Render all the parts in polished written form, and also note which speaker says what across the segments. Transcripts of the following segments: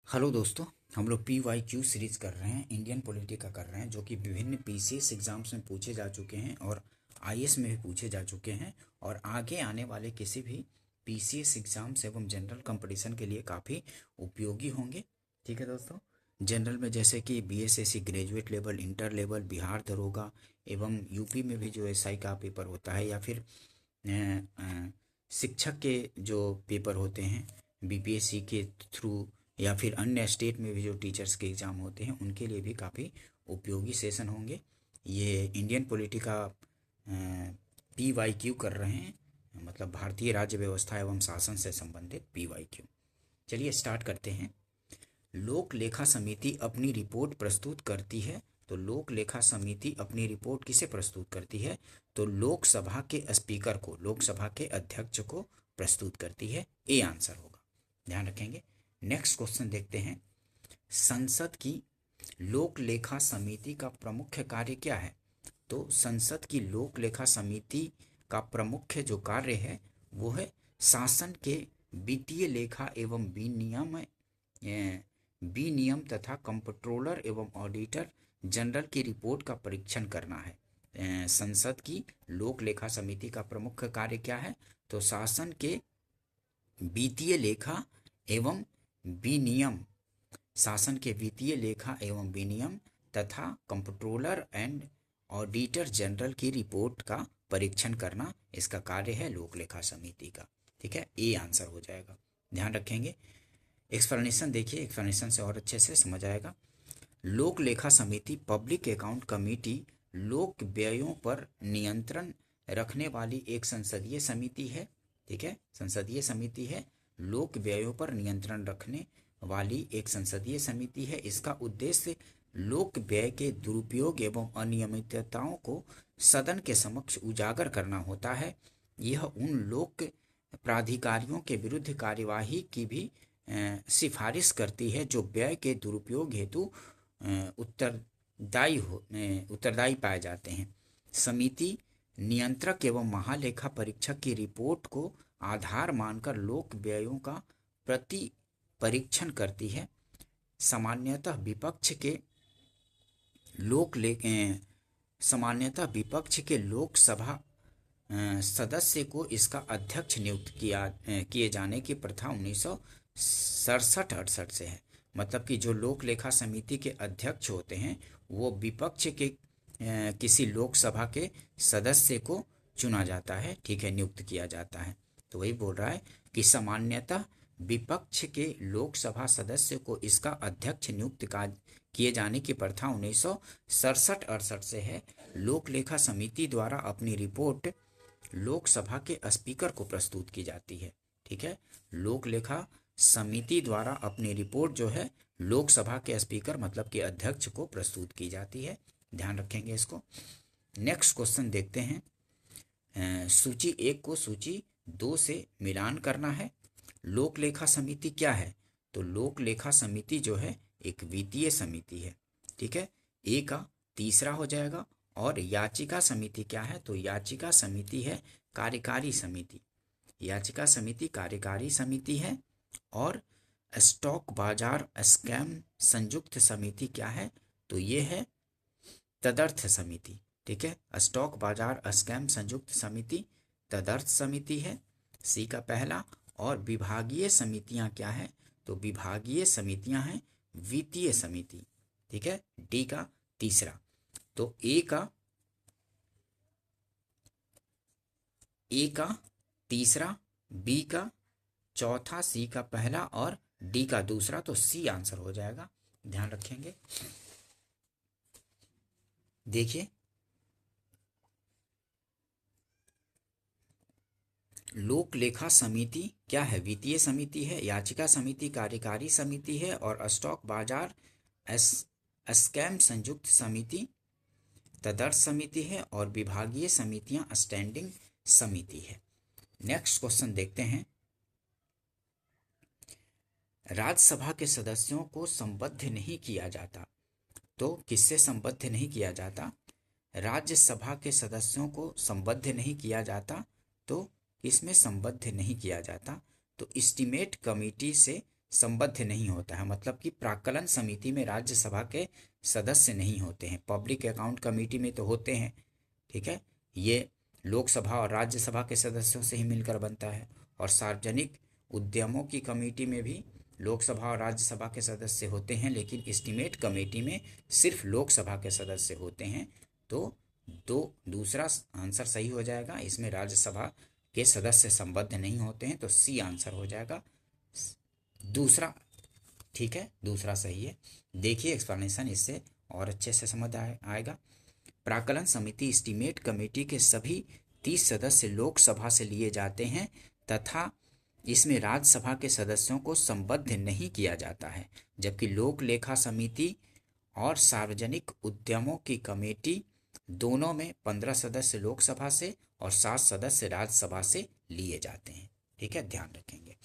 Speaker 1: Hello दोस्तों, हम लोग PYQ सीरीज कर रहे हैं, इंडियन पॉलिटी का कर रहे हैं, जो कि विभिन्न PCS एग्जाम्स में पूछे जा चुके हैं और IAS में भी पूछे जा चुके हैं और आगे आने वाले किसी भी PCS एग्जाम्स एवं जनरल कंपटीशन के लिए काफ़ी उपयोगी होंगे। ठीक है दोस्तों, जनरल में जैसे कि BSSC graduate level, inter level, Bihar दरोगा एवं यूपी में भी जो SI का पेपर होता है या फिर शिक्षक के जो पेपर होते हैं BPSC के थ्रू या फिर अन्य स्टेट में भी जो टीचर्स के एग्ज़ाम होते हैं उनके लिए भी काफ़ी उपयोगी सेशन होंगे। ये इंडियन पॉलिटी का PYQ कर रहे हैं, मतलब भारतीय राज्य व्यवस्था एवं शासन से संबंधित PYQ। चलिए स्टार्ट करते हैं। लोक लेखा समिति अपनी रिपोर्ट प्रस्तुत करती है, तो लोक लेखा समिति अपनी रिपोर्ट किसे प्रस्तुत करती है? तो लोकसभा के स्पीकर को, लोकसभा के अध्यक्ष को प्रस्तुत करती है। ए आंसर होगा, ध्यान रखेंगे। नेक्स्ट क्वेश्चन देखते हैं। संसद की लोक लेखा समिति का प्रमुख कार्य क्या है? तो संसद की लोक लेखा समिति का प्रमुख जो कार्य है वो है शासन के वित्तीय लेखा एवं विनियम तथा कंप्ट्रोलर एवं ऑडिटर जनरल की रिपोर्ट का परीक्षण करना है। संसद की लोक लेखा समिति का प्रमुख कार्य क्या है? तो शासन के वित्तीय लेखा एवं विनियम, शासन के वित्तीय लेखा एवं विनियम तथा कंप्ट्रोलर एंड ऑडिटर जनरल की रिपोर्ट का परीक्षण करना इसका कार्य है लोक लेखा समिति का। ठीक है, ए आंसर हो जाएगा, ध्यान रखेंगे। एक्सप्लेनेशन देखिए, एक्सप्लेनेशन से और अच्छे से समझ आएगा। लोक लेखा समिति पब्लिक अकाउंट कमेटी लोक व्ययों पर नियंत्रण रखने वाली एक संसदीय समिति है। ठीक है, संसदीय समिति है, लोक व्ययों पर नियंत्रण रखने वाली एक संसदीय समिति है। इसका उद्देश्य लोक व्यय के दुरुपयोग एवं अनियमितताओं को सदन के समक्ष उजागर करना होता है। यह उन लोक प्राधिकारियों के विरुद्ध कार्यवाही की भी सिफारिश करती है जो व्यय के दुरुपयोग हेतु उत्तरदायी पाए जाते हैं। समिति नियंत्रक एवं महालेखा परीक्षक की रिपोर्ट को आधार मानकर लोक व्ययों का प्रति परीक्षण करती है। सामान्यतः विपक्ष के लोकसभा सदस्य को इसका अध्यक्ष नियुक्त किए जाने की प्रथा 1967-68 से है। मतलब कि जो लोक लेखा समिति के अध्यक्ष होते हैं वो विपक्ष के किसी लोकसभा के सदस्य को चुना जाता है। ठीक है, नियुक्त किया जाता है। तो वही बोल रहा है कि सामान्यतः विपक्ष के लोकसभा सदस्य को इसका अध्यक्ष नियुक्त किए जाने की प्रथा 1967-68 से है। लोक लेखा समिति द्वारा अपनी रिपोर्ट लोकसभा के स्पीकर को प्रस्तुत की जाती है। ठीक है, लोक लेखा समिति द्वारा अपनी रिपोर्ट जो है लोकसभा के स्पीकर मतलब के अध्यक्ष को प्रस्तुत की जाती है, ध्यान रखेंगे इसको। नेक्स्ट क्वेश्चन देखते हैं। सूची 1 को सूची 2 से मिलान करना है। लोक लेखा समिति क्या है? तो लोक लेखा समिति जो है एक वित्तीय समिति है। ठीक है, ए का तीसरा हो जाएगा। और याचिका समिति क्या है? तो याचिका समिति है कार्यकारी समिति, याचिका समिति कार्यकारी समिति है। और स्टॉक बाजार स्कैम संयुक्त समिति क्या है? तो ये है तदर्थ समिति। ठीक है, स्टॉक बाजार स्कैम संयुक्त समिति तदर्थ समिति है, सी का पहला। और विभागीय समितियां क्या है? तो विभागीय समितियां हैं वित्तीय समिति। ठीक है, डी का तीसरा। तो ए का तीसरा, बी का चौथा, सी का पहला और डी का दूसरा, तो सी आंसर हो जाएगा, ध्यान रखेंगे। देखिए, लोक लेखा समिति क्या है? वित्तीय समिति है, याचिका समिति कार्यकारी समिति है और स्टॉक बाजार स्कैम संयुक्त समिति तदर्थ समिति है और विभागीय समितियां स्टैंडिंग समिति है। नेक्स्ट क्वेश्चन देखते हैं। राज्यसभा के सदस्यों को संबद्ध नहीं किया जाता, तो किससे संबद्ध नहीं किया जाता? राज्यसभा के सदस्यों को संबद्ध नहीं किया जाता, तो किसमें संबद्ध नहीं किया जाता? तो एस्टीमेट कमेटी से संबद्ध नहीं होता है, मतलब कि प्राक्कलन समिति में राज्यसभा के सदस्य नहीं होते हैं। पब्लिक अकाउंट कमेटी में तो होते हैं, ठीक है, ये लोकसभा और राज्यसभा के सदस्यों से ही मिलकर बनता है। और सार्वजनिक उद्यमों की कमेटी में भी लोकसभा और राज्यसभा के सदस्य होते हैं, लेकिन एस्टीमेट कमेटी में सिर्फ लोकसभा के सदस्य होते हैं। तो दूसरा आंसर सही हो जाएगा। इसमें राज्यसभा के सदस्य संबद्ध नहीं होते हैं, तो सी आंसर हो जाएगा दूसरा, ठीक है, दूसरा सही है। देखिए एक्सप्लेनेशन, इससे और अच्छे से समझ आएगा। प्राक्कलन समिति एस्टीमेट कमेटी के सभी 30 सदस्य लोकसभा से लिए जाते हैं तथा इसमें राज्यसभा के सदस्यों को संबद्ध नहीं किया जाता है, जबकि लोक लेखा समिति और सार्वजनिक उद्यमों की कमेटी दोनों में 15 सदस्य लोकसभा से और 7 सदस्य राज्यसभा से लिए जाते हैं, ठीक है, ध्यान रखेंगे।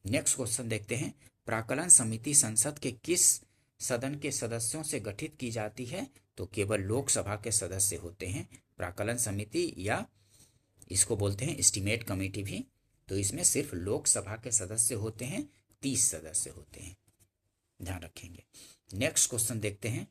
Speaker 1: नेक्स्ट क्वेश्चन देखते हैं। प्राक्कलन समिति संसद के किस सदन के सदस्यों से गठित की जाती है? तो केवल लोकसभा के सदस्य होते हैं प्राक्कलन समिति, या इसको बोलते हैं एस्टीमेट कमेटी भी। तो इसमें सिर्फ लोकसभा के सदस्य होते हैं, 30 सदस्य होते हैं, ध्यान रखेंगे। नेक्स्ट क्वेश्चन देखते हैं।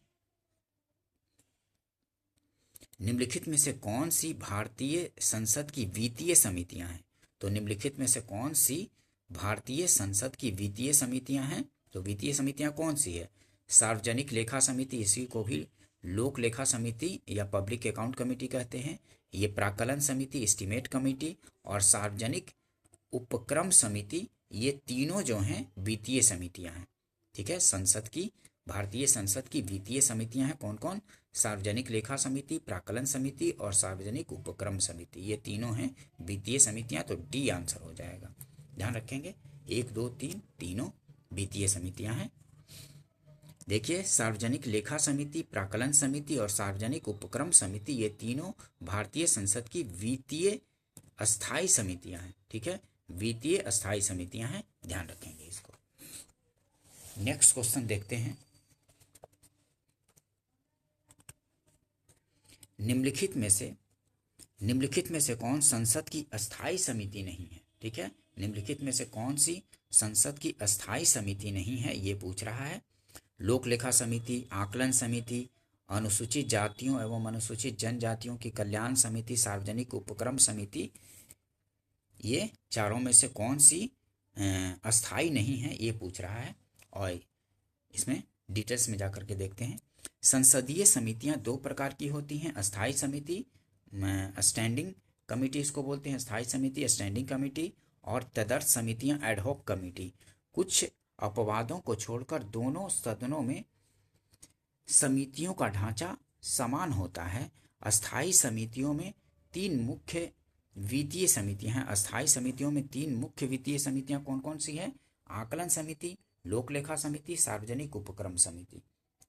Speaker 1: निम्नलिखित में से कौन सी भारतीय संसद की वित्तीय समितियां हैं? तो निम्नलिखित में से कौन सी भारतीय संसद की वित्तीय समितियां हैं? तो वित्तीय समितियां कौन सी है? सार्वजनिक लेखा समिति, इसी को भी लोक लेखा समिति या पब्लिक अकाउंट कमेटी कहते हैं। ये प्राक्कलन समिति, एस्टीमेट कमेटी और सार्वजनिक उपक्रम समिति, ये तीनों जो हैं वित्तीय समितियां हैं, ठीक है। संसद की, भारतीय संसद की वित्तीय समितियां हैं कौन कौन? सार्वजनिक लेखा समिति, प्राक्कलन समिति और सार्वजनिक उपक्रम समिति, ये तीनों हैं वित्तीय समितियां। तो डी आंसर हो जाएगा, ध्यान रखेंगे। 1 2 3 तीनों वित्तीय समितियां हैं। देखिए, सार्वजनिक लेखा समिति, प्राक्कलन समिति और सार्वजनिक उपक्रम समिति, ये तीनों भारतीय संसद की वित्तीय अस्थायी समितियां हैं, ठीक है, वित्तीय अस्थायी समितियां हैं, ध्यान रखेंगे इसको। नेक्स्ट क्वेश्चन देखते हैं। निम्नलिखित में से कौन संसद की अस्थायी समिति नहीं है? ठीक है, निम्नलिखित में से कौन सी संसद की अस्थायी समिति नहीं है, ये पूछ रहा है। लोक लेखा समिति, आकलन समिति, अनुसूचित जातियों एवं अनुसूचित जनजातियों की कल्याण समिति, सार्वजनिक उपक्रम समिति, ये चारों में से कौन सी अस्थायी नहीं है, ये पूछ रहा है। और इसमें डिटेल्स में जाकर के देखते हैं। संसदीय समितियां 2 प्रकार की होती हैं। अस्थायी समिति, स्टैंडिंग कमेटी इसको बोलते हैं, अस्थायी समिति, स्टैंडिंग कमेटी, और तदर्थ समितियां एडहॉक कमेटी। कुछ अपवादों को छोड़कर दोनों सदनों में समितियों का ढांचा समान होता है। अस्थायी समितियों में 3 मुख्य वित्तीय समितियां हैं। अस्थायी समितियों में 3 मुख्य वित्तीय समितियां कौन कौन सी हैं? आकलन समिति, लोक लेखा समिति, सार्वजनिक उपक्रम समिति,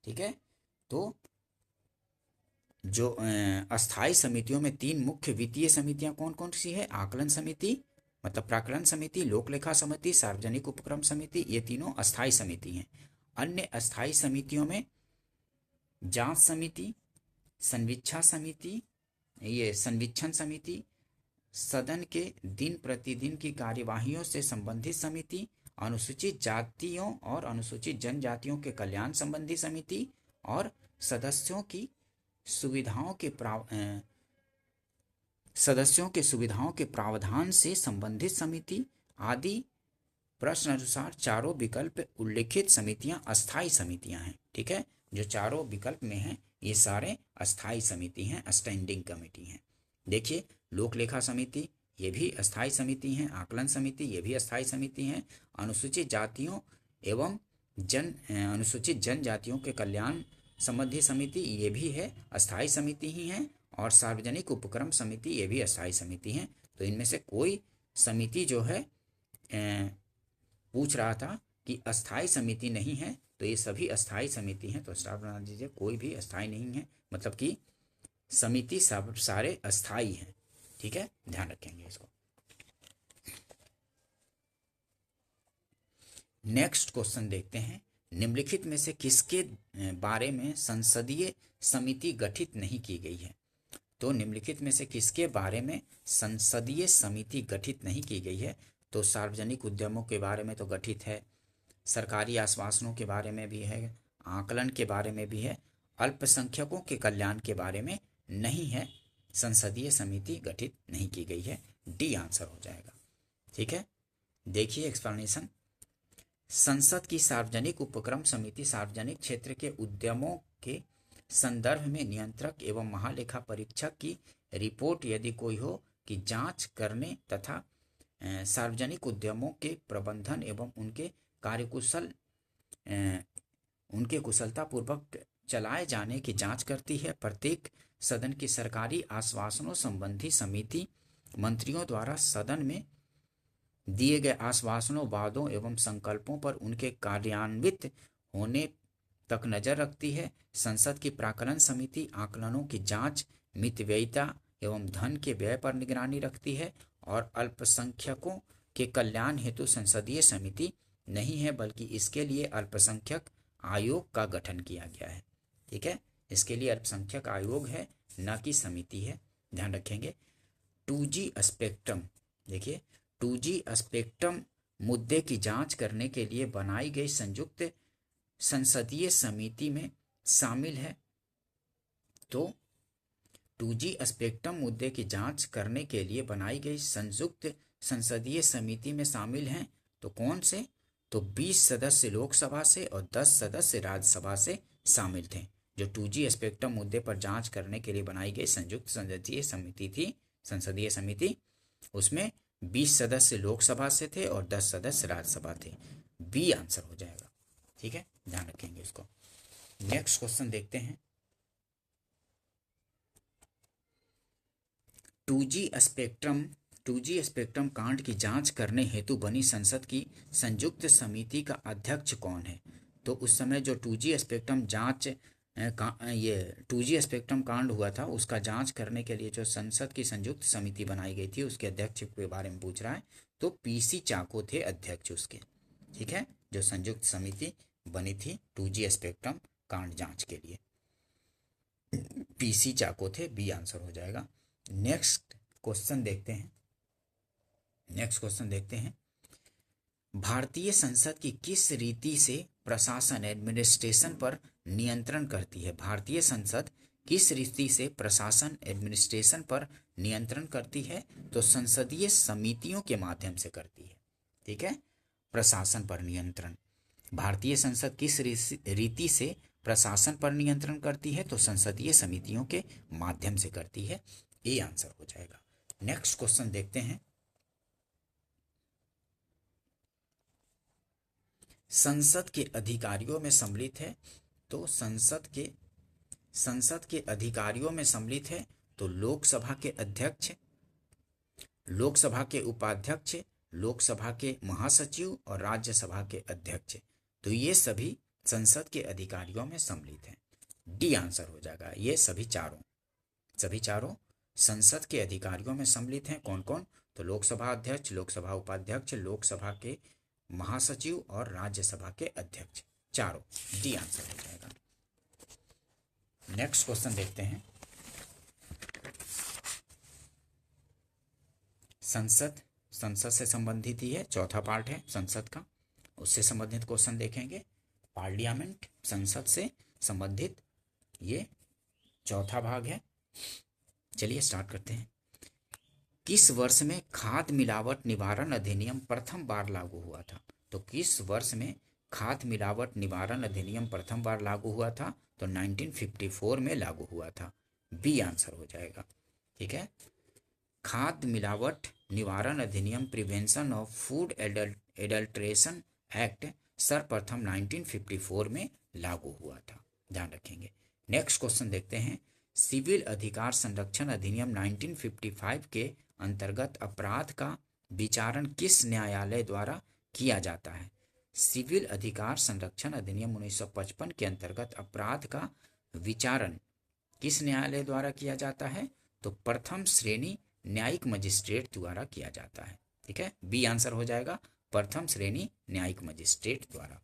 Speaker 1: ठीक है। तो जो अस्थायी समितियों में 3 मुख्य वित्तीय समितियां कौन कौन सी है? आकलन समिति, मतलब प्राक्कलन समिति, लोक लेखा समिति, सार्वजनिक उपक्रम समिति, ये तीनों अस्थायी समिति हैं। अन्य अस्थायी समितियों में जांच समिति, संवीक्षा समिति, ये संवीक्षण समिति, सदन के दिन प्रतिदिन की कार्यवाहियों से संबंधित समिति, अनुसूचित जातियों और अनुसूचित जनजातियों के कल्याण संबंधी समिति, और सदस्यों की सुविधाओं के प्रावधान से संबंधित समिति आदि प्रश्न अनुसार चारों विकल्प उल्लेखित समितियां अस्थायी समितियां हैं, ठीक है। जो चारों विकल्प में हैं ये सारे अस्थायी समिति हैं, स्टैंडिंग कमेटी हैं। देखिए, लोक लेखा समिति ये भी अस्थायी समिति हैं, आकलन समिति ये भी अस्थायी समिति हैं, अनुसूचित जातियों एवं अनुसूचित जनजातियों के कल्याण संबंधी समिति ये भी है, अस्थायी समिति ही है, और सार्वजनिक उपक्रम समिति ये भी अस्थायी समिति हैं। तो इनमें से कोई समिति जो है पूछ रहा था कि अस्थायी समिति नहीं है, तो ये सभी अस्थायी समिति हैं। तो स्टार बना दीजिए, कोई भी अस्थायी नहीं है, मतलब कि समिति सब सारे अस्थायी हैं, ठीक है, ध्यान रखेंगे इसको। नेक्स्ट क्वेश्चन देखते हैं। निम्नलिखित में से किसके बारे में संसदीय समिति गठित नहीं की गई है? तो निम्नलिखित में से किसके बारे में संसदीय समिति गठित नहीं की गई है? तो सार्वजनिक उद्यमों के बारे में तो गठित है, सरकारी आश्वासनों के बारे में भी है, आकलन के बारे में भी है, अल्पसंख्यकों के कल्याण के बारे में नहीं है। संसदीय समिति गठित नहीं की गई है। डी आंसर हो जाएगा। ठीक है, देखिए एक्सप्लेनेशन। संसद की सार्वजनिक उपक्रम समिति सार्वजनिक क्षेत्र के उद्यमों के संदर्भ में नियंत्रक एवं महालेखा परीक्षक की रिपोर्ट यदि कोई हो की जांच करने तथा सार्वजनिक उद्यमों के प्रबंधन एवं उनके कुशलतापूर्वक चलाए जाने की जांच करती है। प्रत्येक सदन की सरकारी आश्वासनों संबंधी समिति मंत्रियों द्वारा सदन में दिए गए आश्वासनों, वादों एवं संकल्पों पर उनके कार्यान्वित होने तक नजर रखती है। संसद की प्राक्कलन समिति आकलनों की जांच, मितव्ययिता एवं धन के व्यय पर निगरानी रखती है। और अल्पसंख्यकों के कल्याण हेतु संसदीय समिति नहीं है, बल्कि इसके लिए अल्पसंख्यक आयोग का गठन किया गया है। ठीक है, इसके लिए अल्पसंख्यक आयोग है, न कि समिति है, ध्यान रखेंगे। 2G स्पेक्ट्रम, देखिए 2G स्पेक्ट्रम मुद्दे की जांच करने के लिए बनाई गई संयुक्त संसदीय समिति में शामिल है। तो 2G स्पेक्ट्रम मुद्दे की जांच करने के लिए बनाई गई संयुक्त संसदीय समिति में शामिल हैं। तो कौन से? तो 20 सदस्य लोकसभा से और 10 सदस्य राज्यसभा से शामिल थे। जो 2G स्पेक्ट्रम मुद्दे पर जांच करने के लिए बनाई गई संयुक्त संसदीय समिति थी, संसदीय समिति, उसमें 20 सदस्य लोकसभा से थे और 10 सदस्य राज्यसभा थे। बी आंसर हो जाएगा। ठीक है, ध्यान रखेंगे इसको। नेक्स्ट क्वेश्चन देखते हैं। 2G स्पेक्ट्रम कांड की जांच करने हेतु बनी संसद की संयुक्त समिति का अध्यक्ष कौन है? तो उस समय जो 2G स्पेक्ट्रम स्पेक्ट्रम कांड हुआ था, उसका जांच करने के लिए जो संसद की संयुक्त समिति बनाई गई थी, उसके अध्यक्ष के बारे में पूछ रहा है। तो PC चाको थे अध्यक्ष उसके। ठीक है, जो संयुक्त समिति बनी थी 2G स्पेक्ट्रम कांड जांच के लिए, PC चाको थे। बी आंसर हो जाएगा। नेक्स्ट क्वेश्चन देखते हैं। भारतीय संसद की किस रीति से प्रशासन एडमिनिस्ट्रेशन पर नियंत्रण करती है? भारतीय संसद किस रीति से प्रशासन एडमिनिस्ट्रेशन पर नियंत्रण करती है? तो संसदीय समितियों के माध्यम से करती है। ठीक है, प्रशासन पर नियंत्रण भारतीय संसद किस रीति से प्रशासन पर नियंत्रण करती है? तो संसदीय समितियों के माध्यम से करती है। ए आंसर हो जाएगा। नेक्स्ट क्वेश्चन देखते हैं। संसद के अधिकारियों में सम्मिलित है। तो संसद के अधिकारियों में सम्मिलित है तो लोकसभा के अध्यक्ष, लोकसभा के उपाध्यक्ष, लोकसभा के महासचिव और राज्यसभा के अध्यक्ष। तो ये सभी संसद के अधिकारियों में सम्मिलित हैं। डी आंसर हो जाएगा। ये सभी चारों संसद के अधिकारियों में सम्मिलित हैं। कौन कौन? तो लोकसभा अध्यक्ष, लोकसभा उपाध्यक्ष, लोकसभा के महासचिव और राज्यसभा के अध्यक्ष, चारों। डी आंसर हो जाएगा। नेक्स्ट क्वेश्चन देखते हैं। संसद से संबंधित ही है, चौथा पार्ट है संसद का, उससे संबंधित क्वेश्चन देखेंगे। पार्लियामेंट, संसद से संबंधित ये चौथा भाग है। चलिए स्टार्ट करते हैं। किस वर्ष में खाद्य मिलावट निवारण अधिनियम प्रथम बार लागू हुआ था? तो किस वर्ष में खाद्य मिलावट निवारण अधिनियम प्रथम बार लागू हुआ था? तो 1954 में लागू हुआ था। बी आंसर हो जाएगा। ठीक है, खाद्य मिलावट निवारण अधिनियम prevention of food adulteration act सर्वप्रथम 1954 में लागू हुआ था, ध्यान रखेंगे। नेक्स्ट क्वेश्चन देखते हैं। सिविल अधिकार संरक्षण अधिनियम 1955 के अंतर्गत अपराध का विचारण किस न्यायालय द्वारा किया जाता है? सिविल अधिकार संरक्षण अधिनियम 1955 के अंतर्गत अपराध का विचारण किस न्यायालय द्वारा किया जाता है? तो प्रथम श्रेणी न्यायिक मजिस्ट्रेट द्वारा किया जाता है। ठीक है, बी आंसर हो जाएगा, प्रथम श्रेणी न्यायिक मजिस्ट्रेट द्वारा।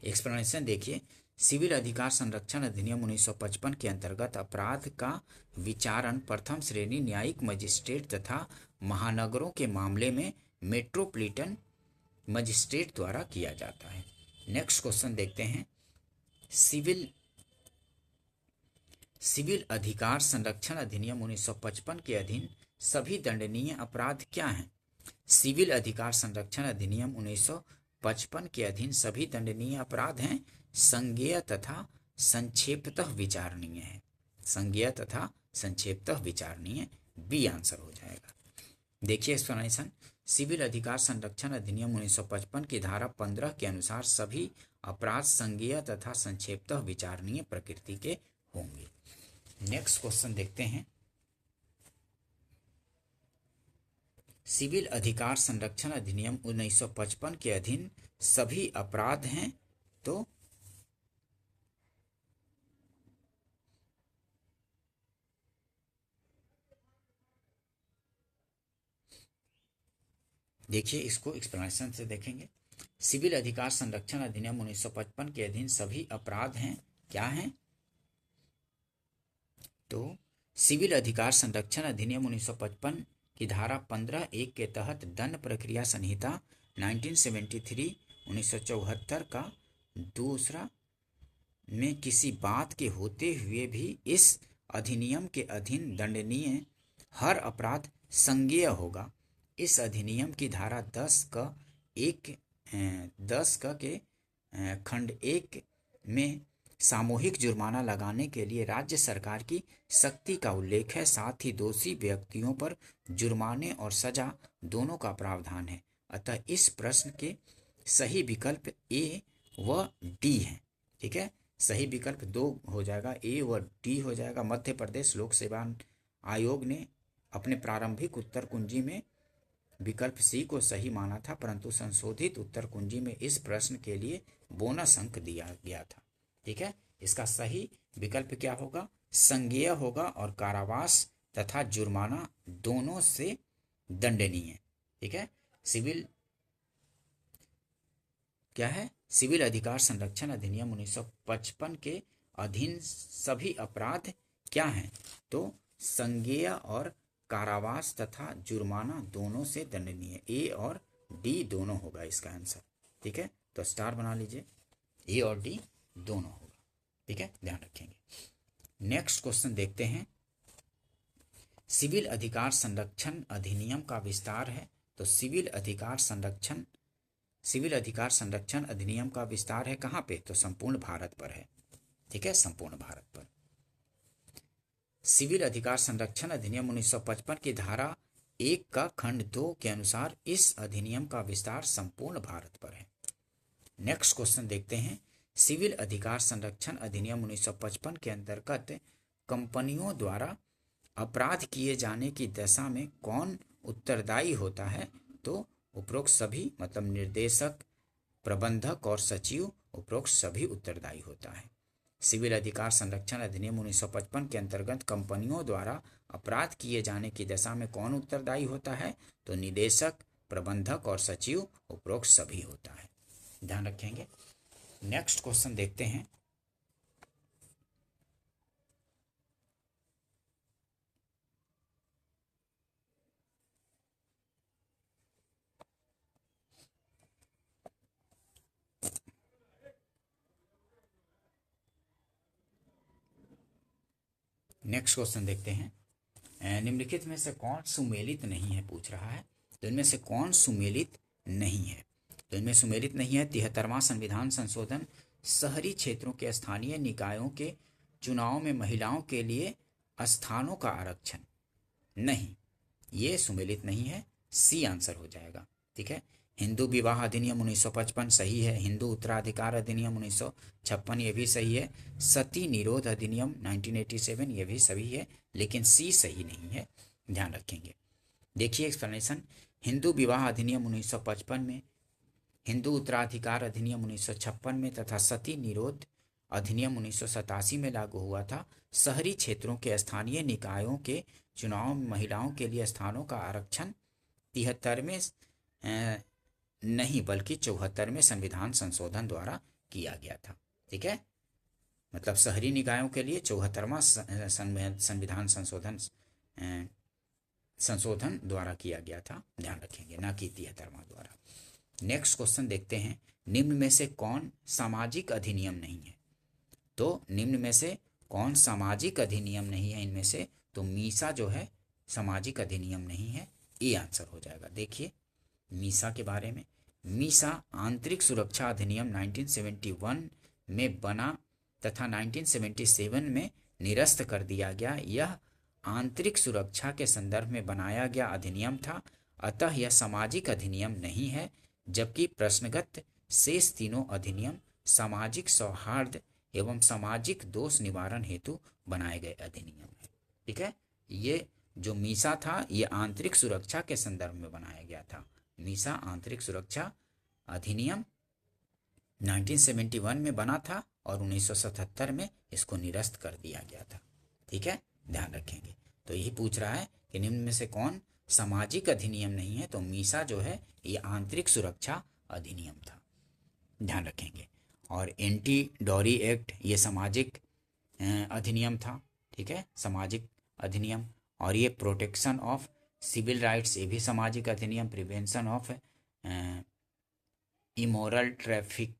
Speaker 1: एक्सप्लेनेशन देखिए। सिविल अधिकार संरक्षण अधिनियम 1955 के अंतर्गत अपराध का विचारण प्रथम श्रेणी न्यायिक मजिस्ट्रेट तथा महानगरों के मामले में मेट्रोपॉलिटन मजिस्ट्रेट द्वारा किया जाता है। नेक्स्ट क्वेश्चन देखते हैं, सिविल अधिकार संरक्षण अधिनियम 1955 के अधीन सभी दंडनीय अपराध क्या हैं? सिविल अधिकार संरक्षण अधिनियम 1955 के अधीन सभी दंडनीय अपराध हैं, संज्ञेय तथा संक्षेपतः विचारणीय है। संज्ञेय तथा संक्षेपतः विचारणीय, बी आंसर हो जाएगा। देखिए एक्सप्लेनेशन, सिविल अधिकार संरक्षण अधिनियम 1955 की धारा 15 के अनुसार सभी अपराध संज्ञेय तथा संक्षेपतः विचारणीय प्रकृति के होंगे। नेक्स्ट क्वेश्चन देखते हैं, सिविल अधिकार संरक्षण अधिनियम 1955 के अधीन सभी अपराध हैं, तो देखिए इसको एक्सप्लेनेशन से देखेंगे। सिविल अधिकार संरक्षण अधिनियम 1955 के अधीन सभी अपराध हैं, क्या हैं? तो सिविल अधिकार संरक्षण अधिनियम 1955 की धारा 15(1) के तहत दंड प्रक्रिया संहिता 1973 का दूसरा में किसी बात के होते हुए भी इस अधिनियम के अधीन दंडनीय हर अपराध संज्ञेय होगा। इस अधिनियम की धारा 10 के खंड 1 में सामूहिक जुर्माना लगाने के लिए राज्य सरकार की शक्ति का उल्लेख है। साथ ही दोषी व्यक्तियों पर जुर्माने और सजा दोनों का प्रावधान है। अतः इस प्रश्न के सही विकल्प ए व डी हैं। ठीक है, सही विकल्प 2 हो जाएगा, ए व डी हो जाएगा। मध्य प्रदेश लोक सेवा आयोग ने अपने प्रारंभिक उत्तर कुंजी में विकल्प सी को सही माना था, परंतु संशोधित उत्तर कुंजी में इस प्रश्न के लिए बोनस अंक दिया गया था। ठीक है, इसका सही विकल्प क्या होगा? संज्ञेय होगा और कारावास तथा जुर्माना दोनों से दंडनीय। ठीक है, सिविल क्या है? सिविल अधिकार संरक्षण अधिनियम 1955 के अधीन सभी अपराध क्या हैं? तो संज्ञेय और कारावास तथा जुर्माना दोनों से दंडनीय। ए और डी दोनों होगा इसका आंसर। ठीक है, तो स्टार बना लीजिए, ए और डी दोनों होगा। ठीक है, ध्यान रखेंगे। नेक्स्ट क्वेश्चन देखते हैं, सिविल अधिकार संरक्षण अधिनियम का विस्तार है। तो सिविल अधिकार संरक्षण अधिनियम का विस्तार है कहाँ पे? तो संपूर्ण भारत पर है। ठीक है, संपूर्ण भारत पर। सिविल अधिकार संरक्षण अधिनियम 1955 की धारा 1 का खंड 2 के अनुसार इस अधिनियम का विस्तार संपूर्ण भारत पर है। नेक्स्ट क्वेश्चन देखते हैं, सिविल अधिकार संरक्षण अधिनियम 1955 के अंतर्गत कंपनियों द्वारा अपराध किए जाने की दशा में कौन उत्तरदायी होता है? तो उपरोक्त सभी, मतलब निर्देशक, प्रबंधक और सचिव, उपरोक्त सभी उत्तरदायी होता है। सिविल अधिकार संरक्षण अधिनियम 1955 के अंतर्गत कंपनियों द्वारा अपराध किए जाने की दशा में कौन उत्तरदायी होता है? तो निदेशक, प्रबंधक और सचिव, उपरोक्त सभी होता है। ध्यान रखेंगे। नेक्स्ट क्वेश्चन देखते हैं, नेक्स्ट क्वेश्चन देखते हैं, निम्नलिखित में से कौन सुमेलित नहीं है पूछ रहा है। तो इनमें से कौन सुमेलित नहीं है? तो इनमें सुमेलित नहीं है 73वां संविधान संशोधन, शहरी क्षेत्रों के स्थानीय निकायों के चुनाव में महिलाओं के लिए स्थानों का आरक्षण, नहीं, ये सुमेलित नहीं है, सी आंसर हो जाएगा। ठीक है, हिंदू विवाह अधिनियम 1955 सही है, हिंदू उत्तराधिकार अधिनियम 1956 ये भी सही है, सती निरोध अधिनियम 1987 ये भी सही है, लेकिन सी सही नहीं है। ध्यान रखेंगे। देखिए एक्सप्लेनेशन, हिंदू विवाह अधिनियम 1955 में, हिंदू उत्तराधिकार अधिनियम 1956 में तथा सती निरोध अधिनियम 1987 में लागू हुआ था। शहरी क्षेत्रों के स्थानीय निकायों के चुनाव में महिलाओं के लिए स्थानों का आरक्षण 73वें नहीं बल्कि 74वें संविधान संशोधन द्वारा किया गया था। ठीक है, मतलब शहरी निकायों के लिए 74वां संविधान संशोधन द्वारा किया गया था। ध्यान रखेंगे, ना कि 73वां द्वारा। नेक्स्ट क्वेश्चन देखते हैं, निम्न में से कौन सामाजिक अधिनियम नहीं है? तो निम्न में से कौन सामाजिक अधिनियम नहीं है इनमें से? तो मीसा जो है सामाजिक अधिनियम नहीं है, ये आंसर हो जाएगा। देखिए मीसा के बारे में, मीसा आंतरिक सुरक्षा अधिनियम 1971 में बना तथा 1977 में निरस्त कर दिया गया। यह आंतरिक सुरक्षा के संदर्भ में बनाया गया अधिनियम था, अतः यह सामाजिक अधिनियम नहीं है, जबकि प्रश्नगत शेष तीनों अधिनियम सामाजिक सौहार्द एवं सामाजिक दोष निवारण हेतु बनाए गए अधिनियम है। ठीक है, ये जो मीसा था ये आंतरिक सुरक्षा के संदर्भ में बनाया गया था। मीसा आंतरिक सुरक्षा अधिनियम 1971 में बना था और 1977 में इसको निरस्त कर दिया गया था। ठीक है, ध्यान रखेंगे। तो यही पूछ रहा है कि निम्न में से कौन सामाजिक अधिनियम नहीं है? तो मीसा जो है ये आंतरिक सुरक्षा अधिनियम था, ध्यान रखेंगे। और एंटी डॉरी एक्ट ये सामाजिक अधिनियम था। ठीक है, सामाजिक अधिनियम। और ये प्रोटेक्शन ऑफ सिविल राइट्स ये भी सामाजिक अधिनियम। Prevention of immoral traffic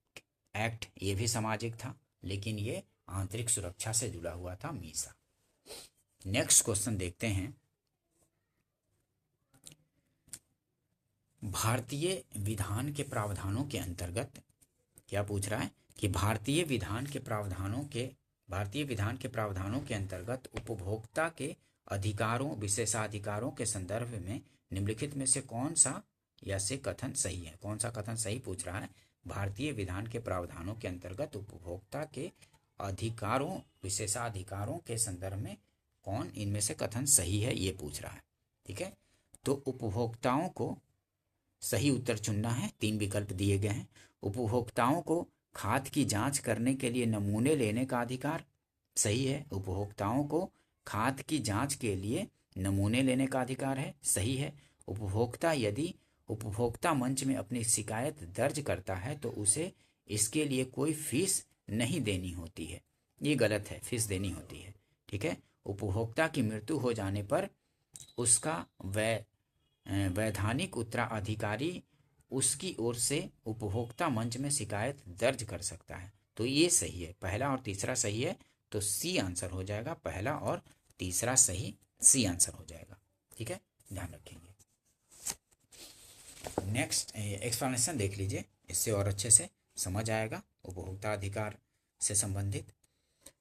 Speaker 1: act ये भी सामाजिक था, लेकिन ये आंतरिक सुरक्षा से जुड़ा हुआ था मीसा। नेक्स्ट क्वेश्चन देखते हैं, भारतीय विधान के प्रावधानों के अंतर्गत क्या पूछ रहा है कि भारतीय विधान के प्रावधानों के अंतर्गत उपभोक्ता के अधिकारों विशेषाधिकारों के संदर्भ में निम्नलिखित में से कौन सा या से कथन सही है? कौन सा कथन सही पूछ रहा है? भारतीय विधान के प्रावधानों के अंतर्गत उपभोक्ता के अधिकारों विशेषाधिकारों के संदर्भ में कौन इनमें से कथन सही है, ये पूछ रहा है। ठीक है, तो उपभोक्ताओं को सही उत्तर चुनना है। 3 विकल्प दिए गए हैं। उपभोक्ताओं को खाद की जांच करने के लिए नमूने लेने का अधिकार, सही है। उपभोक्ताओं को खाद की जांच के लिए नमूने लेने का अधिकार है, सही है। उपभोक्ता यदि उपभोक्ता मंच में अपनी शिकायत दर्ज करता है तो उसे इसके लिए कोई फीस नहीं देनी होती है, ये गलत है, फीस देनी होती है। ठीक है, उपभोक्ता की मृत्यु हो जाने पर उसका वैधानिक उत्तराधिकारी उसकी ओर से उपभोक्ता मंच में शिकायत दर्ज कर सकता है। तो ये सही है, पहला और तीसरा सही है, तो सी आंसर हो जाएगा। पहला और तीसरा सही, सी आंसर हो जाएगा। ठीक है, ध्यान रखेंगे। नेक्स्ट एक्सप्लेनेशन देख लीजिए, इससे और अच्छे से समझ आएगा उपभोक्ता अधिकार से संबंधित।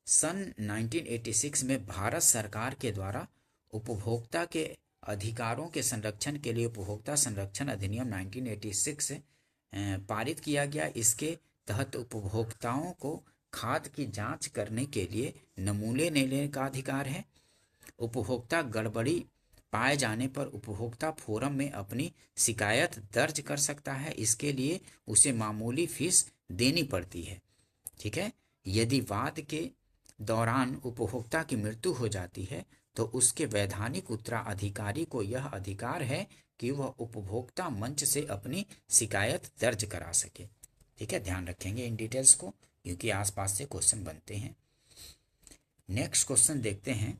Speaker 1: सन 1986 में भारत सरकार के द्वारा उपभोक्ता के अधिकारों के संरक्षण के लिए उपभोक्ता संरक्षण अधिनियम 1986 पारित किया गया। इसके तहत उपभोक्ताओं को खाद की जांच करने के लिए नमूने लेने का अधिकार है। उपभोक्ता गड़बड़ी पाए जाने पर उपभोक्ता फोरम में अपनी शिकायत दर्ज कर सकता है, इसके लिए उसे मामूली फीस देनी पड़ती है। ठीक है, यदि वाद के दौरान उपभोक्ता की मृत्यु हो जाती है तो उसके वैधानिक उत्तराधिकारी को यह अधिकार है कि वह उपभोक्ता मंच से अपनी शिकायत दर्ज करा सके। ठीक है, ध्यान रखेंगे इन डिटेल्स को, क्योंकि आसपास से क्वेश्चन बनते हैं। नेक्स्ट क्वेश्चन देखते हैं,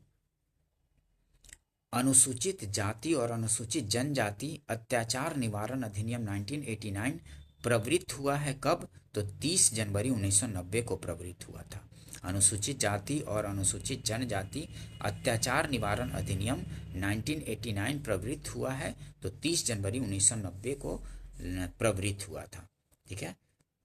Speaker 1: अनुसूचित जाति और अनुसूचित जनजाति अत्याचार निवारण अधिनियम 1989 प्रवृत्त हुआ है कब? तो 30 जनवरी 1990 को प्रवृत्त हुआ था। अनुसूचित जाति और अनुसूचित जनजाति अत्याचार निवारण अधिनियम 1989 प्रवृत्त हुआ है, तो 30 जनवरी 1990 को प्रवृत्त हुआ था। ठीक है,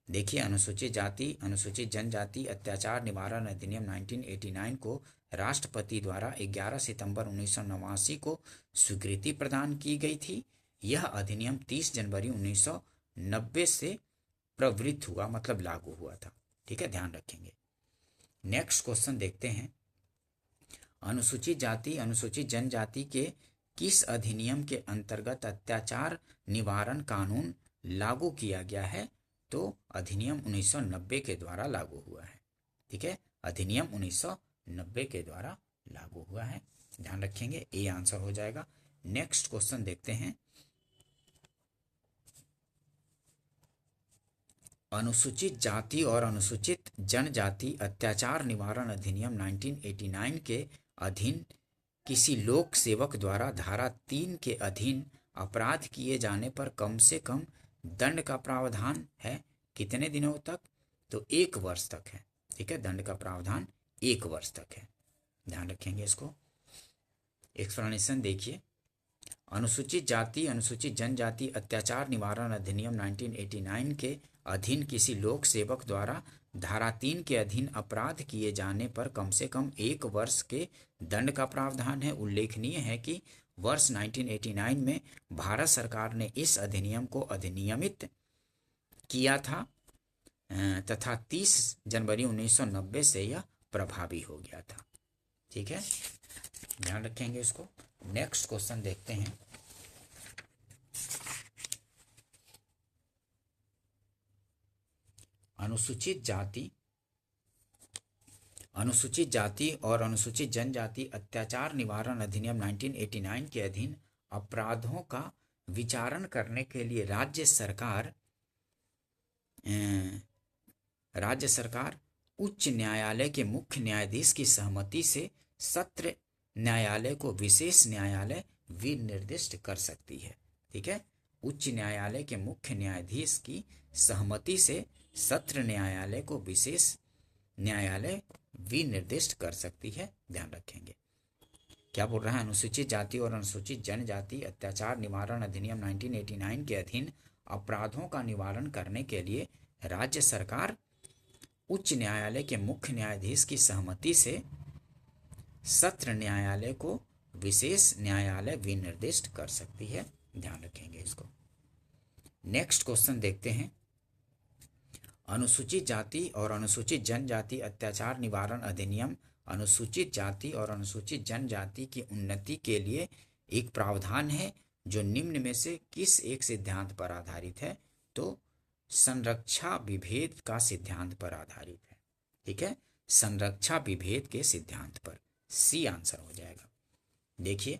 Speaker 1: देखिए अनुसूचित जाति अनुसूचित जनजाति अत्याचार निवारण अधिनियम 1989 को राष्ट्रपति द्वारा 11 सितंबर 1989 को स्वीकृति प्रदान की गई थी। यह अधिनियम 30 जनवरी 1990 से प्रवृत्त हुआ, मतलब लागू हुआ था। ठीक है, ध्यान रखेंगे। नेक्स्ट क्वेश्चन देखते हैं, अनुसूचित जाति अनुसूचित जनजाति के किस अधिनियम के अंतर्गत अत्याचार निवारण कानून लागू किया गया है? तो अधिनियम 1990 के द्वारा लागू हुआ है। ठीक है, अधिनियम 1990 के द्वारा लागू हुआ है, ध्यान रखेंगे, ए आंसर हो जाएगा। नेक्स्ट क्वेश्चन देखते हैं, अनुसूचित जाति और अनुसूचित जनजाति अत्याचार निवारण अधिनियम 1989 के अधीन किसी लोक सेवक द्वारा धारा 3 के अधीन अपराध किए जाने पर कम से कम दंड का प्रावधान है कितने दिनों तक? तो 1 वर्ष तक है। ठीक है, दंड का प्रावधान 1 वर्ष तक है, ध्यान रखेंगे इसको। एक्सप्लेनेशन देखिए, अनुसूचित जाति अनुसूचित जनजाति अत्याचार निवारण अधिनियम 1989 के अधीन किसी लोक सेवक द्वारा धारा 3 के अधीन अपराध किए जाने पर कम से कम 1 वर्ष के दंड का प्रावधान है। उल्लेखनीय है कि वर्ष 1989 में भारत सरकार ने इस अधिनियम को अधिनियमित किया था तथा 30 जनवरी 1990 से यह प्रभावी हो गया था। ठीक है, ध्यान रखेंगे इसको। नेक्स्ट क्वेश्चन देखते हैं। अनुसूचित जाति और अनुसूचित जनजाति अत्याचार निवारण अधिनियम 1989 के अधीन अपराधों का विचारण करने के लिए राज्य सरकार उच्च न्यायालय के मुख्य न्यायाधीश की सहमति से सत्र न्यायालय को विशेष न्यायालय विनिर्दिष्ट कर सकती है। ठीक है, उच्च न्यायालय के मुख्य न्यायाधीश की सहमति से सत्र न्यायालय को विशेष न्यायालय विनिर्दिष्ट कर सकती है, ध्यान रखेंगे। क्या बोल रहा है? अनुसूचित जाति और अनुसूचित जनजाति अत्याचार निवारण अधिनियम 1989 के अधीन अपराधों का निवारण करने के लिए राज्य सरकार उच्च न्यायालय के मुख्य न्यायाधीश की सहमति से सत्र न्यायालय को विशेष न्यायालय विनिर्दिष्ट कर सकती है, ध्यान रखेंगे इसको। नेक्स्ट क्वेश्चन देखते हैं। अनुसूचित जाति और अनुसूचित जनजाति अत्याचार निवारण अधिनियम अनुसूचित जाति और अनुसूचित जनजाति की उन्नति के लिए एक प्रावधान है जो निम्न में से किस एक सिद्धांत पर आधारित है? तो संरक्षा विभेद का सिद्धांत पर आधारित है। ठीक है, संरक्षा विभेद के सिद्धांत पर, सी आंसर हो जाएगा। देखिए,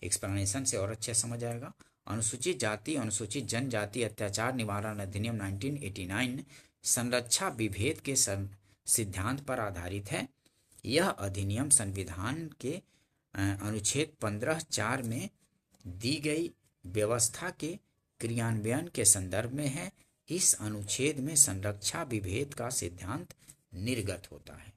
Speaker 1: एक्सप्लेनेशन से और अच्छे समझ आएगा। अनुसूचित जाति अनुसूचित जनजाति अत्याचार निवारण अधिनियम 1989 संरक्षा विभेद के सिद्धांत पर आधारित है। यह अधिनियम संविधान के अनुच्छेद 15(4) में दी गई व्यवस्था के क्रियान्वयन के संदर्भ में है। इस अनुच्छेद में संरक्षा विभेद का सिद्धांत निर्गत होता है।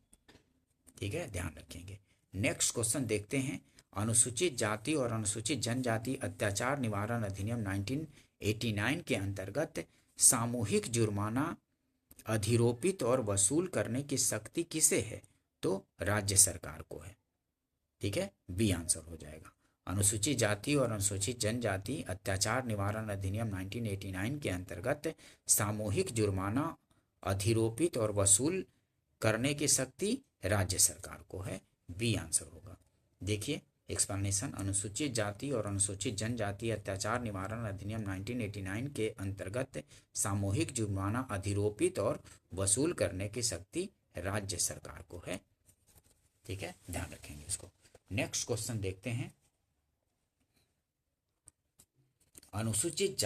Speaker 1: ठीक है, ध्यान रखेंगे। नेक्स्ट क्वेश्चन देखते हैं। अनुसूचित जाति और अनुसूचित जनजाति अत्याचार निवारण अधिनियम 1989 के अंतर्गत सामूहिक जुर्माना अधिरोपित और वसूल करने की शक्ति किसे है? तो राज्य सरकार को है। ठीक है, बी आंसर हो जाएगा। अनुसूचित जाति और अनुसूचित जनजाति अत्याचार निवारण अधिनियम 1989 के अंतर्गत सामूहिक जुर्माना अधिरोपित और वसूल करने की शक्ति राज्य सरकार को है, बी आंसर होगा। देखिए एक्सप्लेनेशन, अनुसूचित जाति और अनुसूचित जनजाति अत्याचार निवारण अधिनियम 1989 के अंतर्गत सामूहिक जुर्माना अधिरोपित और वसूल करने की शक्ति राज्य सरकार को है। ठीक है, ध्यान रखेंगे इसको। नेक्स्ट क्वेश्चन देखते हैं। अनुसूचित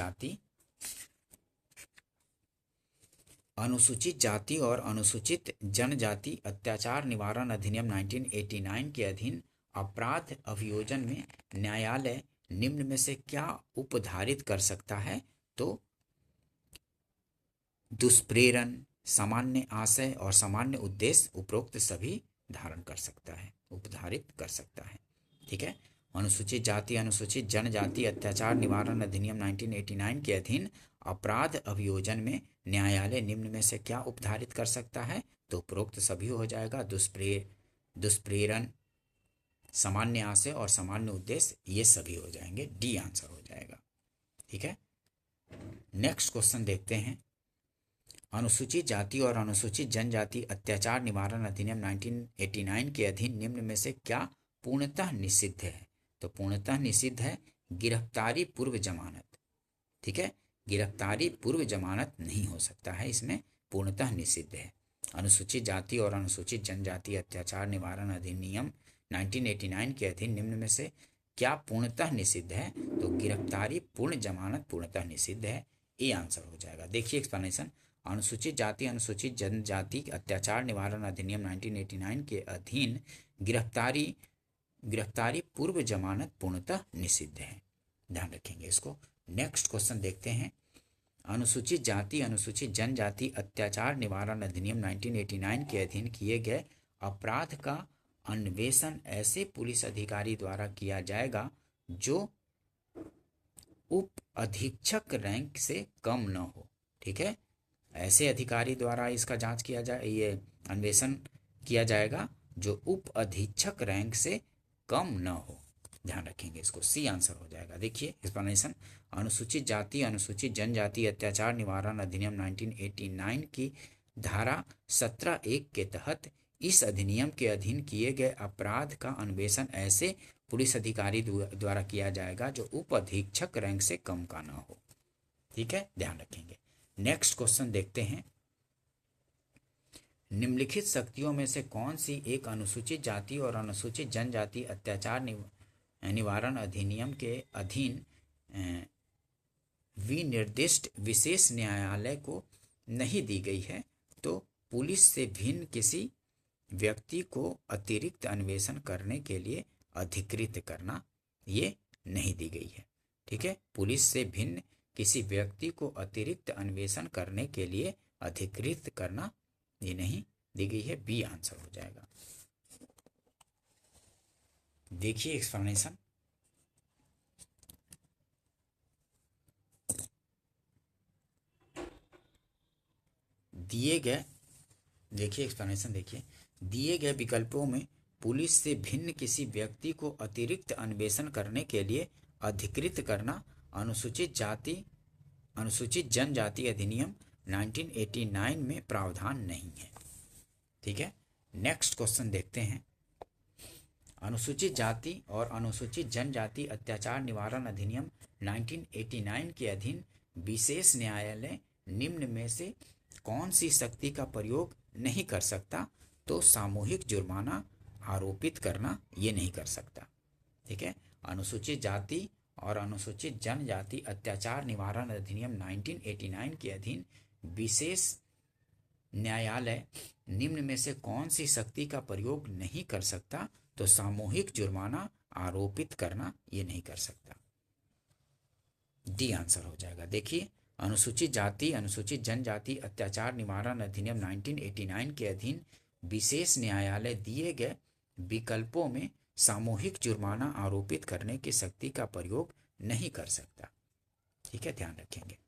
Speaker 1: जाति और अनुसूचित जनजाति अत्याचार निवारण अधिनियम 1989 के अधीन अपराध अभियोजन में न्यायालय निम्न में से क्या उपधारित कर सकता है? तो दुष्प्रेरण, सामान्य आशय और सामान्य उद्देश्य उपरोक्त सभी धारण कर सकता है, उपधारित कर सकता है। ठीक है, अनुसूचित जाति अनुसूचित जनजाति अत्याचार निवारण अधिनियम 1989 के अधीन अपराध अभियोजन में न्यायालय निम्न में से क्या उपधारित कर सकता है? तो उपरोक्त सभी हो जाएगा। दुष्प्रेरण, सामान्य आशय और सामान्य उद्देश्य, ये सभी हो जाएंगे, डी आंसर हो जाएगा। ठीक है, नेक्स्ट क्वेश्चन देखते हैं। अनुसूचित जाति और अनुसूचित जनजाति अत्याचार निवारण अधिनियम 1989 के अधीन निम्न में से क्या पूर्णतः निषिद्ध है? तो पूर्णतः निषिद्ध है गिरफ्तारी पूर्व जमानत। ठीक है, गिरफ्तारी पूर्व जमानत नहीं हो सकता है, इसमें पूर्णतः निषिद्ध है। अनुसूचित जाति और अनुसूचित जनजाति अत्याचार निवारण अधिनियम 1989 के अधीन निम्न में से क्या पूर्णतः निषिद्ध है? तो गिरफ्तारी पूर्ण जमानत पूर्णतः निषिद्ध है, ए आंसर हो जाएगा। देखिए एक्सप्लेनेशन, अनुसूचित जाति अनुसूचित जनजाति अत्याचार निवारण अधिनियम 1989 के अधीन गिरफ्तारी पूर्व जमानत पूर्णतः निषिद्ध है, ध्यान रखेंगे इसको। नेक्स्ट क्वेश्चन देखते हैं। अनुसूचित जाति अनुसूचित जनजाति अत्याचार निवारण अधिनियम 1989 के अधीन किए गए अपराध का अन्वेषण ऐसे पुलिस अधिकारी द्वारा किया जाएगा जो उप अधीक्षक रैंक से कम न हो। ठीक है, ऐसे अधिकारी द्वारा इसका जांच किया जाए, ये अन्वेषण किया जाएगा जो उप अधीक्षक रैंक से कम न हो। ध्यान रखेंगे इसको, सी आंसर हो जाएगा। देखिए एक्सप्लेनेशन, अनुसूचित जाति अनुसूचित जनजाति अत्याचार निवारण अधिनियम 1989 की धारा 17(1) के तहत इस अधिनियम के अधीन किए गए अपराध का अन्वेषण ऐसे पुलिस अधिकारी द्वारा किया जाएगा जो उप अधीक्षक रैंक से कम का ना हो। ठीक है, ध्यान रखेंगे। नेक्स्ट क्वेश्चन देखते हैं, निम्नलिखित शक्तियों में से कौन सी एक अनुसूचित जाति और अनुसूचित जनजाति अत्याचार निवारण अधिनियम के अधीन विनिर्दिष्ट विशेष न्यायालय को नहीं दी गई है, तो पुलिस से भिन्न किसी व्यक्ति को अतिरिक्त अन्वेषण करने के लिए अधिकृत करना ये नहीं दी गई है। ठीक है, पुलिस से भिन्न किसी व्यक्ति को अतिरिक्त अन्वेषण करने के लिए अधिकृत करना ये नहीं दी गई है, बी आंसर हो जाएगा। देखिए एक्सप्लेनेशन, दिए गए, देखिए एक्सप्लेनेशन देखिए, दिए गए विकल्पों में पुलिस से भिन्न किसी व्यक्ति को अतिरिक्त अन्वेषण करने के लिए अधिकृत करना अनुसूचित जाति अनुसूचित जनजाति अधिनियम 1989 में प्रावधान नहीं है। ठीक है, नेक्स्ट क्वेश्चन देखते हैं, अनुसूचित जाति और अनुसूचित जनजाति अत्याचार निवारण अधिनियम 1989 के अधीन विशेष न्यायालय निम्न में से कौन सी शक्ति का प्रयोग नहीं कर सकता, तो सामूहिक जुर्माना आरोपित करना ये नहीं कर सकता। ठीक है, अनुसूचित जाति और अनुसूचित जनजाति अत्याचार निवारण अधिनियम 1989 के अधीन विशेष न्यायालय निम्न में से कौन सी शक्ति का प्रयोग नहीं कर सकता, तो सामूहिक जुर्माना आरोपित करना ये नहीं कर सकता, डी आंसर हो जाएगा। देखिए, अनुसूचित जाति अनुसूचित जनजाति अत्याचार निवारण अधिनियम 1989 के अधीन विशेष न्यायालय दिए गए विकल्पों में सामूहिक जुर्माना आरोपित करने की शक्ति का प्रयोग नहीं कर सकता। ठीक है, ध्यान रखेंगे।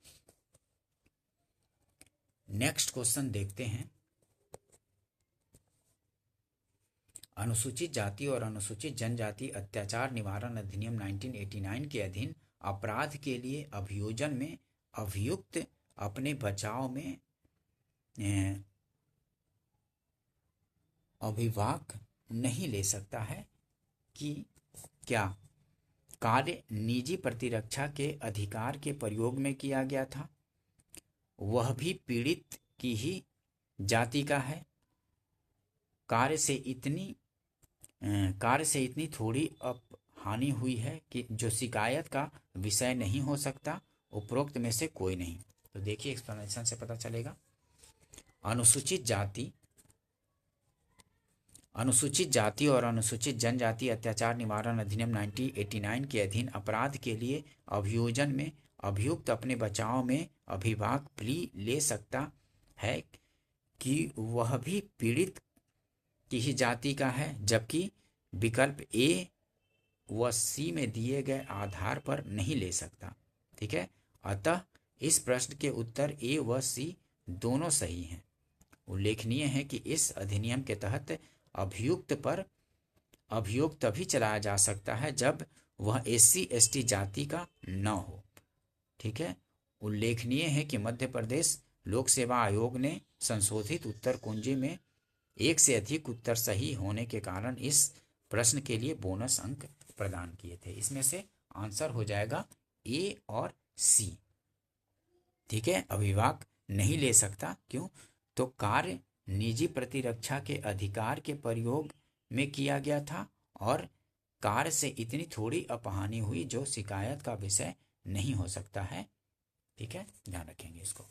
Speaker 1: नेक्स्ट क्वेश्चन देखते हैं, अनुसूचित जाति और अनुसूचित जनजाति अत्याचार निवारण अधिनियम 1989 के अधीन अपराध के लिए अभियोजन में अभियुक्त अपने बचाव में अभिभाग नहीं ले सकता है कि क्या कार्य निजी प्रतिरक्षा के अधिकार के प्रयोग में किया गया था, वह भी पीड़ित की ही जाति का है, कार्य से इतनी थोड़ी हानि हुई है कि जो शिकायत का विषय नहीं हो सकता, उपरोक्त में से कोई नहीं। तो देखिए एक्सप्लेनेशन से पता चलेगा, अनुसूचित जाति और अनुसूचित जनजाति अत्याचार निवारण अधिनियम 1989 के अधीन अपराध के लिए अभियोजन में अभियुक्त अपने बचाव में अभिभाग प्ली ले सकता है कि वह भी पीड़ित की ही जाति का है, जबकि विकल्प ए व सी में दिए गए आधार पर नहीं ले सकता। ठीक है, अतः इस प्रश्न के उत्तर ए व सी दोनों सही हैं। उल्लेखनीय है कि इस अधिनियम के तहत अभियुक्त पर अभियोग तभी चलाया जा सकता है जब वह SC/ST जाति का न हो। ठीक है, उल्लेखनीय है कि मध्य प्रदेश लोक सेवा आयोग ने संशोधित उत्तर कुंजी में एक से अधिक उत्तर सही होने के कारण इस प्रश्न के लिए बोनस अंक प्रदान किए थे। इसमें से आंसर हो जाएगा ए और सी। ठीक है, अभिभाग नहीं ले सकता, क्यों, तो कार्य निजी प्रतिरक्षा के अधिकार के प्रयोग में किया गया था और कार्य से इतनी थोड़ी अपहानि हुई जो शिकायत का विषय नहीं हो सकता है। ठीक है, ध्यान रखेंगे इसको।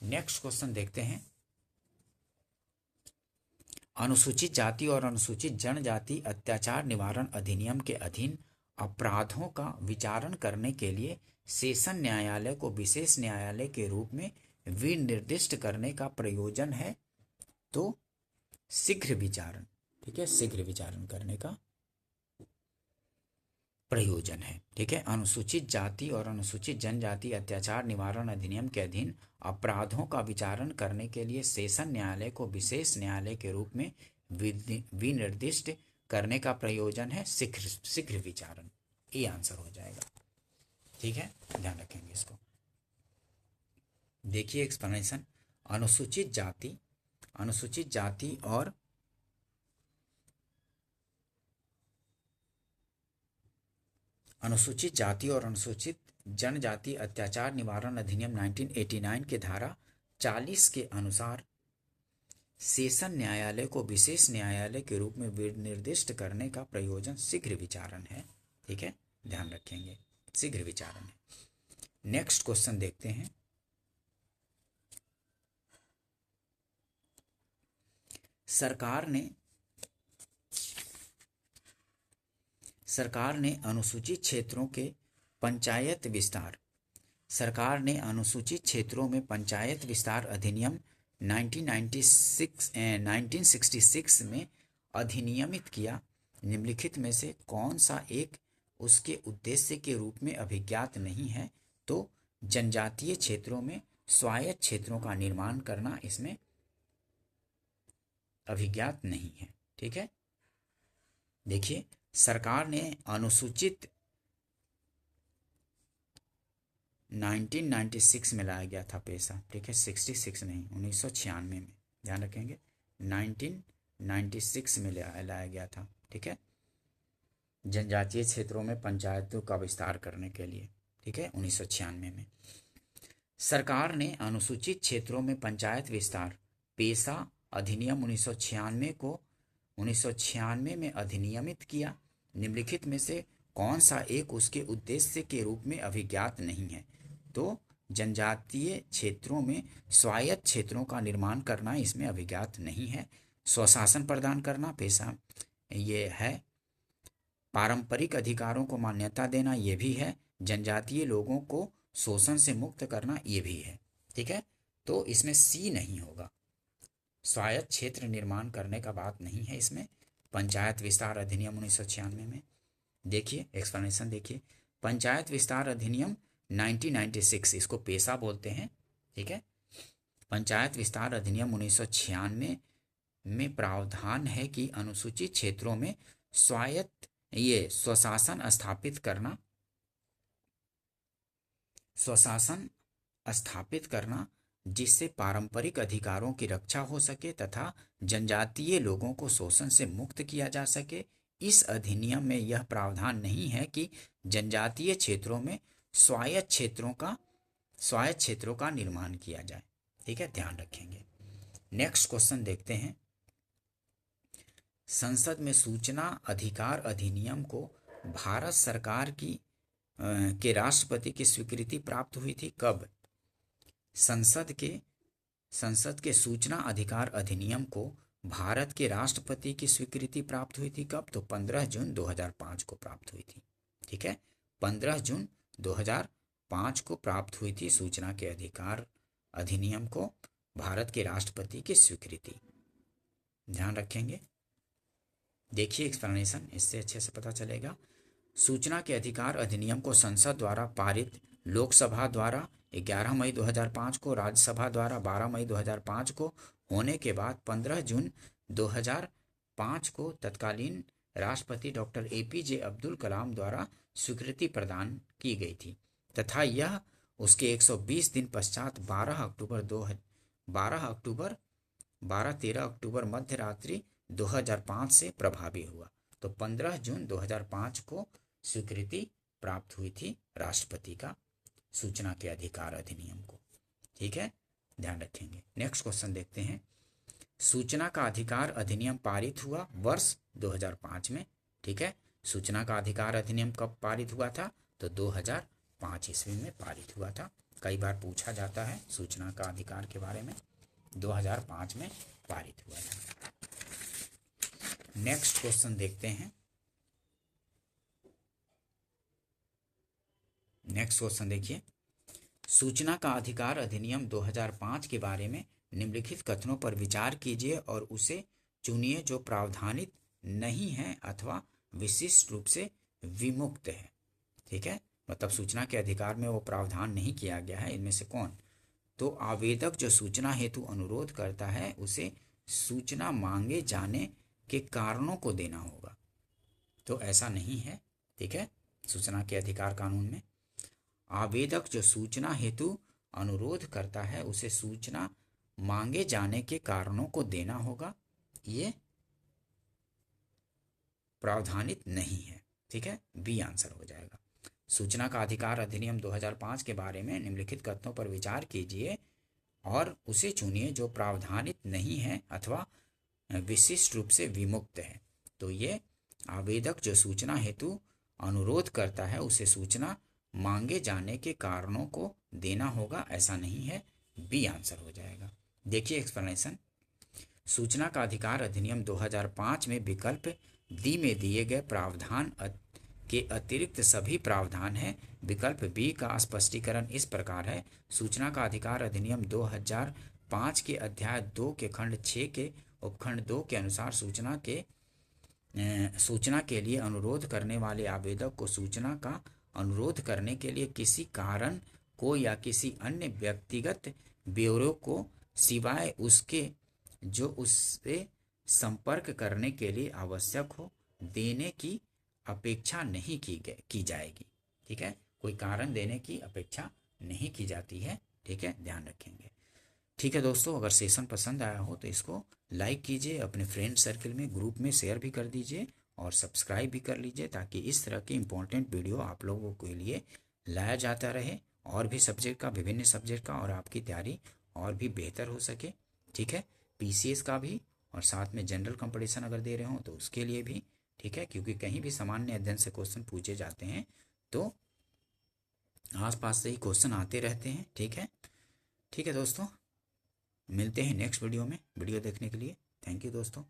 Speaker 1: नेक्स्ट क्वेश्चन देखते हैं, अनुसूचित जाति और अनुसूचित जनजाति अत्याचार निवारण अधिनियम के अधीन अपराधों का विचारण करने के लिए सेशन न्यायालय को विशेष न्यायालय के रूप में विनिर्दिष्ट करने का प्रयोजन है? तो शीघ्र विचारण, ठीक है, शीघ्र विचारण करने का प्रयोजन है। ठीक है, अनुसूचित जाति और अनुसूचित जनजाति अत्याचार निवारण अधिनियम के अधीन अपराधों का विचारण करने के लिए सेशन न्यायालय को विशेष न्यायालय के रूप में विनिर्दिष्ट करने का प्रयोजन है शीघ्र विचारण। ये आंसर हो जाएगा। ठीक है, ध्यान रखेंगे इसको। देखिए एक्सप्लेनेशन, अनुसूचित जाति और अनुसूचित जाति और अनुसूचित जनजाति अत्याचार निवारण अधिनियम 1989 के धारा 40 के अनुसार सेशन न्यायालय को विशेष न्यायालय के रूप में विनिर्दिष्ट करने का प्रयोजन शीघ्र विचारण है। ठीक है, ध्यान रखेंगे, शीघ्र विचारण है। नेक्स्ट क्वेश्चन देखते हैं। सरकार ने अनुसूचित क्षेत्रों के पंचायत विस्तार सरकार ने अनुसूचित क्षेत्रों में पंचायत विस्तार अधिनियम 1966 में अधिनियमित किया। निम्नलिखित में से कौन सा एक उसके उद्देश्य के रूप में अभिज्ञात नहीं है? तो जनजातीय क्षेत्रों में स्वायत्त क्षेत्रों का निर्माण करना इसमें अभिज्ञात नहीं है। ठीक है, देखिए सरकार ने अनुसूचित 1996 में लाया गया था पैसा। ठीक है, 66 नहीं, 1996 में, ध्यान रखेंगे, 1996 में लाया गया था। ठीक है, जनजातीय क्षेत्रों में पंचायतों का विस्तार करने के लिए। ठीक है, 1996 में सरकार ने अनुसूचित क्षेत्रों में पंचायत विस्तार पेशा अधिनियम 1996 में अधिनियमित किया। निम्नलिखित में से कौन सा एक उसके उद्देश्य के रूप में अभिज्ञात नहीं है? तो जनजातीय क्षेत्रों में स्वायत्त क्षेत्रों का निर्माण करना इसमें अभिज्ञात नहीं है। स्वशासन प्रदान करना पेशा ये है। पारंपरिक अधिकारों को मान्यता देना ये भी है। जनजातीय लोगों को शोषण से मुक्त करना ये भी है। ठीक है, तो इसमें सी नहीं होगा, स्वायत्त क्षेत्र निर्माण करने का बात नहीं है इसमें। पंचायत विस्तार अधिनियम 1996 में देखिए एक्सप्लेनेशन देखिए, पंचायत विस्तार अधिनियम 1996 इसको पेशा बोलते हैं। ठीक है, पंचायत विस्तार अधिनियम 1996 में प्रावधान है कि अनुसूचित क्षेत्रों में स्वशासन स्थापित करना जिससे पारंपरिक अधिकारों की रक्षा हो सके तथा जनजातीय लोगों को शोषण से मुक्त किया जा सके। इस अधिनियम में यह प्रावधान नहीं है कि जनजातीय क्षेत्रों में स्वायत्त क्षेत्रों का निर्माण किया जाए। ठीक है, ध्यान रखेंगे। नेक्स्ट क्वेश्चन देखते हैं। संसद में सूचना अधिकार अधिनियम को भारत सरकार के राष्ट्रपति की स्वीकृति प्राप्त हुई थी कब? संसद के सूचना अधिकार अधिनियम को भारत के राष्ट्रपति की स्वीकृति प्राप्त हुई थी कब? तो 15 जून 2005 को प्राप्त हुई थी। ठीक है, 15 जून 2005 को प्राप्त हुई थी सूचना के अधिकार अधिनियम को भारत के राष्ट्रपति की स्वीकृति। ध्यान रखेंगे, देखिए एक्सप्लेनेशन, इससे अच्छे से पता चलेगा। सूचना के अधिकार अधिनियम को संसद द्वारा पारित, लोकसभा द्वारा 11 मई 2005 को, राज्यसभा द्वारा 12 मई 2005 को होने के बाद 15 जून 2005 को तत्कालीन राष्ट्रपति डॉक्टर APJ अब्दुल कलाम द्वारा स्वीकृति प्रदान की गई थी तथा यह उसके 120 दिन पश्चात 13 अक्टूबर मध्य रात्रि 2005 से प्रभावी हुआ। तो 15 जून 2005 को स्वीकृति प्राप्त हुई थी राष्ट्रपति का सूचना के अधिकार अधिनियम को। ठीक है, ध्यान रखेंगे। नेक्स्ट क्वेश्चन देखते हैं। सूचना का अधिकार अधिनियम पारित हुआ वर्ष 2005 में। ठीक है, सूचना का अधिकार अधिनियम कब पारित हुआ था? तो 2005 ईस्वी में पारित हुआ था। कई बार पूछा जाता है सूचना का अधिकार के बारे में। 2005 में पारित हुआ था। नेक्स्ट क्वेश्चन देखते हैं। नेक्स्ट क्वेश्चन देखिए, सूचना का अधिकार अधिनियम 2005 के बारे में निम्नलिखित कथनों पर विचार कीजिए और उसे चुनिए जो प्रावधानित नहीं है अथवा विशिष्ट रूप से विमुक्त है। ठीक है, मतलब सूचना के अधिकार में वो प्रावधान नहीं किया गया है। इनमें से कौन? तो आवेदक जो सूचना हेतु अनुरोध करता है उसे सूचना मांगे जाने के कारणों को देना होगा, तो ऐसा नहीं है। ठीक है, सूचना के अधिकार कानून में आवेदक जो सूचना हेतु अनुरोध करता है उसे सूचना मांगे जाने के कारणों को देना होगा, ये प्रावधानित नहीं है। ठीक है, बी आंसर हो जाएगा। सूचना का अधिकार अधिनियम 2005 के बारे में निम्नलिखित कथनों पर विचार कीजिए और उसे चुनिए जो प्रावधानित नहीं है अथवा विशिष्ट रूप से विमुक्त है। तो ये आवेदक जो सूचना हेतु अनुरोध करता है उसे सूचना मांगे जाने के कारणों को देना होगा, ऐसा नहीं है, बी आंसर हो जाएगा। देखिए एक्सप्लेनेशन, सूचना का अधिकार अधिनियम 2005 में विकल्प डी में दिए गए प्रावधान के अतिरिक्त सभी प्रावधान हैं। विकल्प बी का स्पष्टीकरण इस प्रकार है, सूचना का अधिकार अधिनियम 2005 के अध्याय 2 के खंड 6 के उपखंड 2 के अनुसार सूचना के लिए अनुरोध करने वाले आवेदक को सूचना का अनुरोध करने के लिए किसी कारण को या किसी अन्य व्यक्तिगत ब्यौरे को सिवाय उसके जो उससे संपर्क करने के लिए आवश्यक हो देने की अपेक्षा नहीं की जाएगी। ठीक है, कोई कारण देने की अपेक्षा नहीं की जाती है। ठीक है, ध्यान रखेंगे। ठीक है दोस्तों, अगर सेशन पसंद आया हो तो इसको लाइक कीजिए, अपने फ्रेंड सर्कल में ग्रुप में शेयर भी कर दीजिए और सब्सक्राइब भी कर लीजिए ताकि इस तरह के इम्पोर्टेंट वीडियो आप लोगों के लिए लाया जाता रहे और भी सब्जेक्ट का, विभिन्न सब्जेक्ट का, और आपकी तैयारी और भी बेहतर हो सके। ठीक है, पीसीएस का भी और साथ में जनरल कंपटीशन अगर दे रहे हो तो उसके लिए भी। ठीक है, क्योंकि कहीं भी सामान्य अध्ययन से क्वेश्चन पूछे जाते हैं तो आसपास से ही क्वेश्चन आते रहते हैं। ठीक है, ठीक है दोस्तों, मिलते हैं नेक्स्ट वीडियो में। वीडियो देखने के लिए थैंक यू दोस्तों।